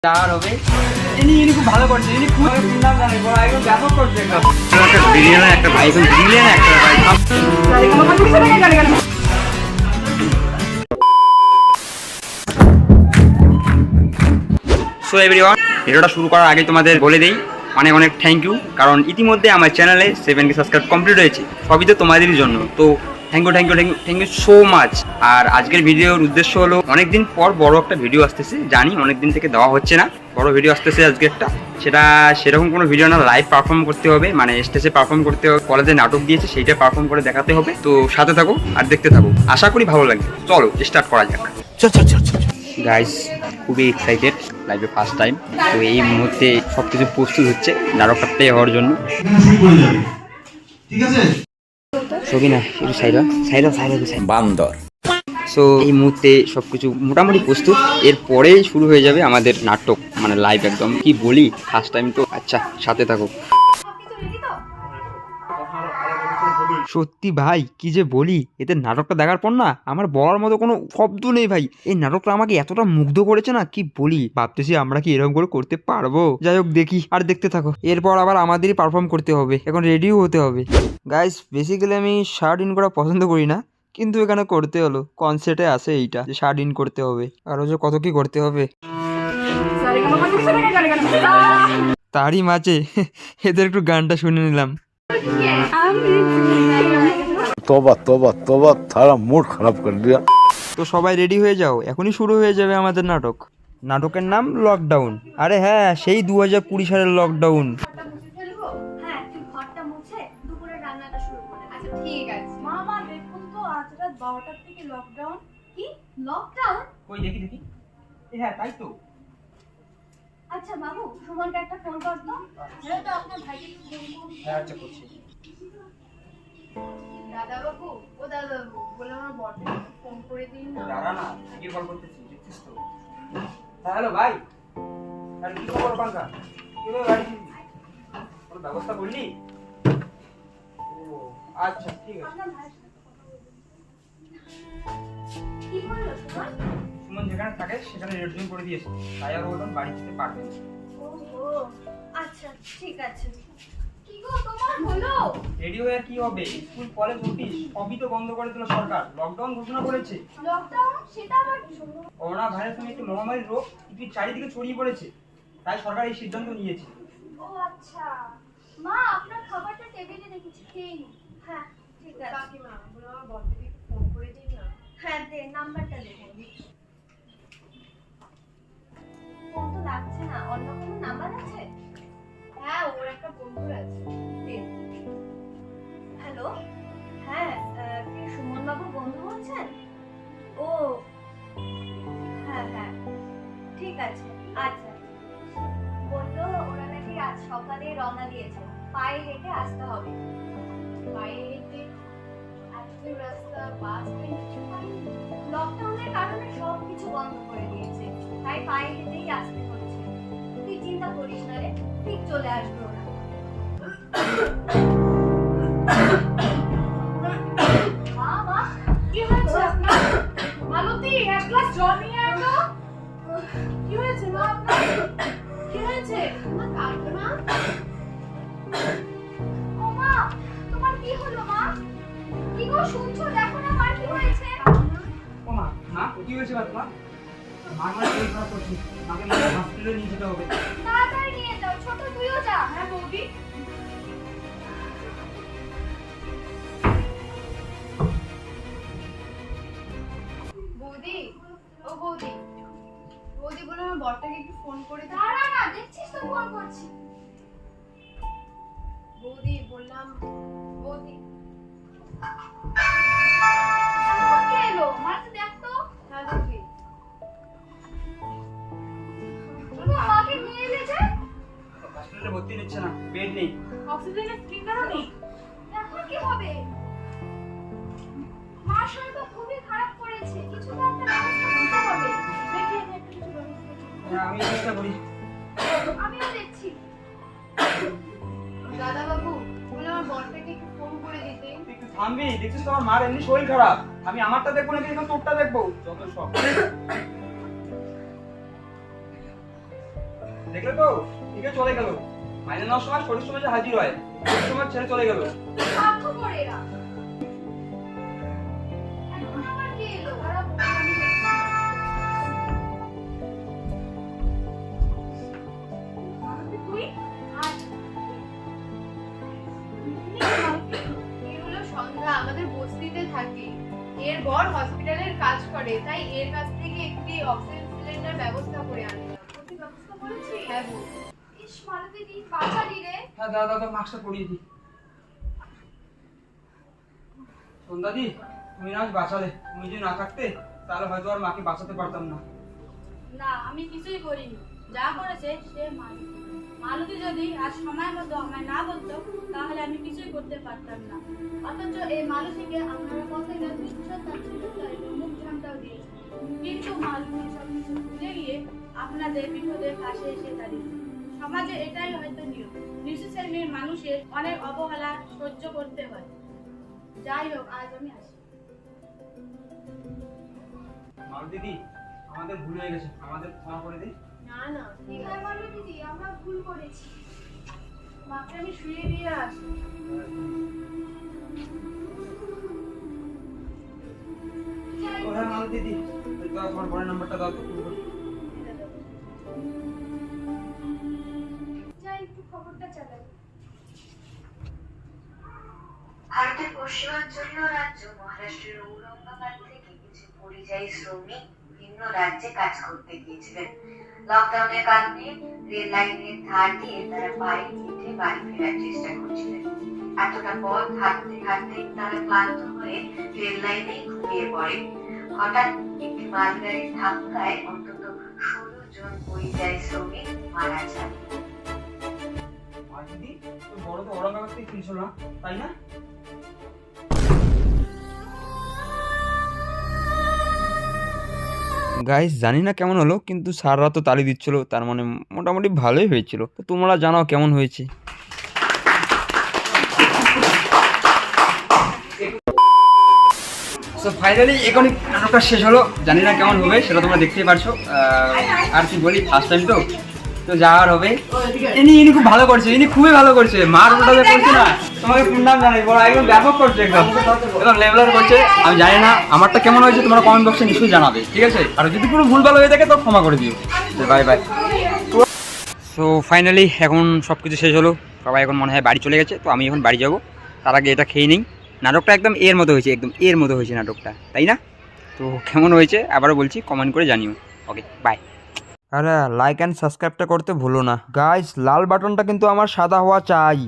আর হবে ইনি খুব ভালো করছে, ইনি খুব নাম জানে, বড় একদম ব্যাপক করছে একদম। একটা বিরিয়ানি একটা ভাই, এখন বিরিয়ানি একটা ভাই। সো এভরিওয়ান, ভিডিওটা শুরু করার আগে তোমাদের বলে দেই অনেক অনেক থ্যাংক ইউ, কারণ ইতিমধ্যে আমার চ্যানেলে 7K সাবস্ক্রাইব কমপ্লিট হয়েছে, সবই তো তোমাদেরই জন্য। তো থ্যাংক ইউ সো মাচ। আর আজকের ভিডিওর উদ্দেশ্য হলো, অনেকদিন পর বড় একটা ভিডিও আসতেছে, জানি অনেকদিন থেকে দেওয়া হচ্ছে না, বড় ভিডিও আসতেছে আজকে একটা। সেটা সেরকম কোনো ভিডিও না, লাইভ পারফর্ম করতে হবে, মানে স্টেজে পারফর্ম করতে হবে, কলেজে নাটক দিয়েছে সেইটা পারফর্ম করে দেখাতে হবে। তো সাথে থাকো আর দেখতে থাকো, আশা করি ভালো লাগবে। চলো স্টার্ট করা যাক। গাইস, খুবই এক্সাইটেড, লাইভে ফার্স্ট টাইম। তো এই মুহূর্তে সব কিছু প্রস্তুত হচ্ছে নাটকটা প্লে হওয়ার জন্য। সবিনা একটু সাইডা বান্দর। সো এই মুহূর্তে সবকিছু মোটামুটি প্রস্তুত, এরপরেই শুরু হয়ে যাবে আমাদের নাটক, মানে লাইভ একদম। কি বলি, ফার্স্ট টাইম তো। আচ্ছা, সাথে থাকো। সত্যি ভাই, কি যে বলি, এতে নাটকটা দেখার পর না আমার বলার মতো কোনো শব্দ নেই ভাই। এই নাটকটা আমাকে এতটা মুগ্ধ করেছে না, কি বলি। ভাবতেছি আমরা কি এরকম করে করতে পারবো। যাই হোক, দেখি আর দেখতে থাকো। এরপর আবার আমাদেরই পারফর্ম করতে হবে, এখন রেডিও হতে হবে। গাইস, বেসিক্যালি আমি শার্ট ইন করা পছন্দ করি না, কিন্তু এখানে করতে হলো, কনসেপ্টে আছে এইটা যে শার্ট ইন করতে হবে। আরো যে কত কি করতে হবে, তারই মাঝে এদের একটু গানটা শুনে নিলাম। तौबा तौबा तौबा, थारा मूड खराब कर दिया। তো সবাই রেডি হয়ে যাও, এখনই শুরু হয়ে যাবে আমাদের নাটক। নাটকের নাম লকডাউন। আরে হ্যাঁ, সেই 2020 সালের লকডাউন। হ্যাঁ, তাই তো। আচ্ছা বাবু, সুমনকে একটা ফোন কর তো। হ্যাঁ, তো আপনার ভাইকে ফোন করুন। হ্যাঁ, আচ্ছা করছি। দাদা বাবু, ও দাদা বাবু, বলে আমার বড়কে ফোন করে দিন না। দাঁড়া না, কি কল করতেছি, দেখছিস তো। হ্যাঁ, হ্যালো ভাই। আর কি খবর পাঙ্কা? কিভাবে গাড়ি কিনবি? কোনো ব্যবস্থা করলি? ও আচ্ছা, ঠিক আছে। আপনার ভাইয়ের সাথে কথা বলুন। কি বললো সুমন? সুমন যেখানে থাকে সেখানে রেড জোন করে দিয়েছে, তাই আর ওজন বাড়ি যেতে পারবে না। ওহো, আচ্ছা ঠিক আছে। কি গো, তোমার হলো? রেডিও আর কি হবে, স্কুল কলেজ অফিস সবই তো বন্ধ করে দিল সরকার, লকডাউন ঘোষণা করেছে। লকডাউন? সেটা আবার কি শুনবো? করোনা ভাইরাস নামে একটি মহামারী রোগ পৃথিবীর চারিদিকে ছড়িয়ে পড়েছে, তাই সরকার এই সিদ্ধান্ত নিয়েছে। ও আচ্ছা। মা, আপনার খাবারটা টেবিলে রেখেছি, খেয়ে নিন। হ্যাঁ, ঠিক আছে। কাকিমা, বলে আমার বড়কে ফোন করে দিন না। হ্যাঁ, দে, নাম্বারটা দেখুন। ফোন তো লাগছে না, অন্য কোনো নাম্বার আছে? হ্যাঁ, ওর একটা বন্ধুর আছে। দিন। হ্যালো, হ্যাঁ, কি সুমন বাবু বন্ধু বলছেন? ও হ্যাঁ হ্যাঁ, ঠিক আছে। আচ্ছা, বললো ওরা নাকি আজ সকালে রওনা দিয়েছে, পায়ে হেঁটে আসতে হবে। পায়ে হেঁটে? এত রাস্তা বাস ট্রেন কিছু পাইনি। লকডাউনের কারণে সব কিছু বন্ধ করে দিয়েছে, তাই পায়ে হেঁটেই আসতে হচ্ছে। তুই চিন্তা করিস না রে, ঠিক চলে আসবে ওরা। মা, মা, কি হয়েছে আপনার? মালতী, এক গ্লাস জল নিয়ে আয় তো। কি হয়েছে মা আপনার? কি হয়েছে? মা, কাকিমা। ও মা, তোমার কি হলো মা? কি গো, শুনছো? দেখো না মার কি হয়েছে। ও মা, মা কি হয়েছে তোমার? মার মানে শরীর খারাপ করছে, আমাকে হসপিটালে নিয়ে যেতে হবে। তাড়াতাড়ি নিয়ে যাও, ছোট তুইও যা। হ্যাঁ বৌদি। বৌদি, ও বৌদি, বৌদি বলে আমার বরটাকে একটু ফোন করে দে। দাঁড়া না, দেখছিস তো ফোন করছি। বৌদি বললাম, বৌদি এখন কে এলো? মারতে দেখ তো। হ্যাঁ দেখি। তুমি আমাকে নিয়ে এলে যে? হসপিটালে ভর্তি নিচ্ছে না, বেড নেই। অক্সিজেনের সিলিন্ডারও নেই। এখন কি হবে? মার শরীর তো খুবই খারাপ করেছে, কিছু তো একটা ব্যবস্থা করতে হবে। দেখি আমি একটা কিছু ব্যবস্থা করি। হ্যাঁ, আমি চেষ্টা করি। আমিও দেখছি। দাদা বাবু, বলে আমার বরটাকে একটু ফোন করে দিতে। একটু থামবি? দেখছিস তো আমার মার এমনি শরীর খারাপ, আমি আমারটা দেখবো নাকি এখন তোরটা দেখবো? যত সব। দেখলে তো ঠিক আছে চলে গেল। মাইনে নেওয়ার সময় শরীর সময় যে হাজির হয়, ওই সময় ছেড়ে চলে গেল। স্বার্থপর এরা। এখন আবার কে এলো? ওরা বললো আমি দেখছি। মালতী, তুই? আর এ হলো সন্ধ্যা, আমাদের বস্তিতে থাকে। এর বর হসপিটালের কাজ করে, তাই এর কাছ থেকে একটি অক্সিজেন সিলিন্ডার ব্যবস্থা করে আনলাম। তুই ব্যবস্থা করেছিস? হ্যাঁ বউ। ইস মালতী দি, বাঁচালি রে। হ্যাঁ দাদা দাদা মাস্কটা পরিয়ে দিই। সন্ধ্যাদি, তুমি না আজ বাঁচালে। তুমি যদি না থাকতে তাহলে হয়তো আর মাকে বাঁচাতে পারতাম না। না, আমি কিছুই করিনি। যা করেছে সে মালতী। মালতী যদি আজ সময় মতো আমায় না বলতো তাহলে আমি কিছুই করতে পারতাম না। অথচ এই মালতীকে আপনারা কথাটা তুচ্ছ তাচ্ছিল্যতা এবং মুখ ঝামটাও দিয়েছেন। কিন্তু মালতী সবকিছু ভুলে গিয়ে আপনাদের বিপদের পাশে এসে দাঁড়িয়েছে। সমাজে এটাই হয়তো নিয়ম। নিচু শ্রেণীর মানুষের অনেক অবহেলা সহ্য করতে হয়। যাই হোক, আজ আমি আসি। দিদি, আমাদের ভুল হয়ে গেছে, আমাদের ক্ষমা করে দিই। না না, ঠিক হ্যাঁ আছে। মালতী দি, আমরা ভুল করেছি। মাকে আমি শুয়ে দিয়ে আসি। যাই ও হ্যাঁ মাল দিদি, তোমার বোনের নাম্বারটা দাও তো। যাই, একটু খবরটা চালাই। ভারতের পশ্চিমাঞ্চলীয় রাজ্য মহারাষ্ট্রের ঔরঙ্গাবাদ থেকে কিছু পরিযায়ী শ্রমিক ভিন্ন রাজ্যে কাজ করতে গিয়েছিলেন। লকডাউনের কারণে রেল লাইনের ধার দিয়ে তারা পায়ে হেঁটে বাড়ি ফেরার চেষ্টা করছিলেন। এতটা পথ হাঁটতে হাঁটতে তারা ক্লান্ত হয়ে রেল লাইনেই ঘুমিয়ে পড়ে। হঠাৎ একটি মালগাড়ির ধাক্কায় অন্তত 16 জন পরিযায়ী শ্রমিক মারা যান। আর দিদি, তো বড় তো ঔরঙ্গাবাদ থেকে ফিরছিল না, তাই না? গাইস জানি না কেমন হলো, কিন্তু স্যাররা তো তালি দিচ্ছিল, তার মানে মোটামুটি ভালোই হয়েছিল। তো তোমরা জানাও কেমন হয়েছে। সো ফাইনালি এখন নাটকটা শেষ হলো। জানি না কেমন হবে সেটা তোমরা দেখতেই পারছো। আর কি বলি, ফার্স্ট টাইম তো তো যাওয়ার হবে। ইনি খুব ভালো করছে, ইনি খুবই ভালো করছে। মার ওটা যে করছে না, তোমাকে কোন নাম জানাই বলো, একদম ব্যাপক করছে, একদম একদম লেভেলার করছে। আমি জানি না আমারটা কেমন হয়েছে, তোমরা কমেন্ট বক্সে নিশ্চয়ই জানাবে, ঠিক আছে? আর যদি কোনো ভুল ভালো হয়ে থাকে তো ক্ষমা করে দিও। Bye bye. সো ফাইনালি এখন সব কিছু শেষ হলো, সবাই এখন মনে হয় বাড়ি চলে গেছে। তো আমি এখন বাড়ি যাবো, তার আগে এটা খেয়ে নিই। নাটকটা একদম এর মতো হয়েছে, একদম এর মতো হয়েছে নাটকটা, তাই না? তো কেমন হয়েছে আবারও বলছি, কমেন্ট করে জানিও। Okay bye. আরে লাইক অ্যান্ড সাবস্ক্রাইবটা করতে ভুলো না গাইস, লাল বাটনটা কিন্তু আমার সাদা হওয়া চাই।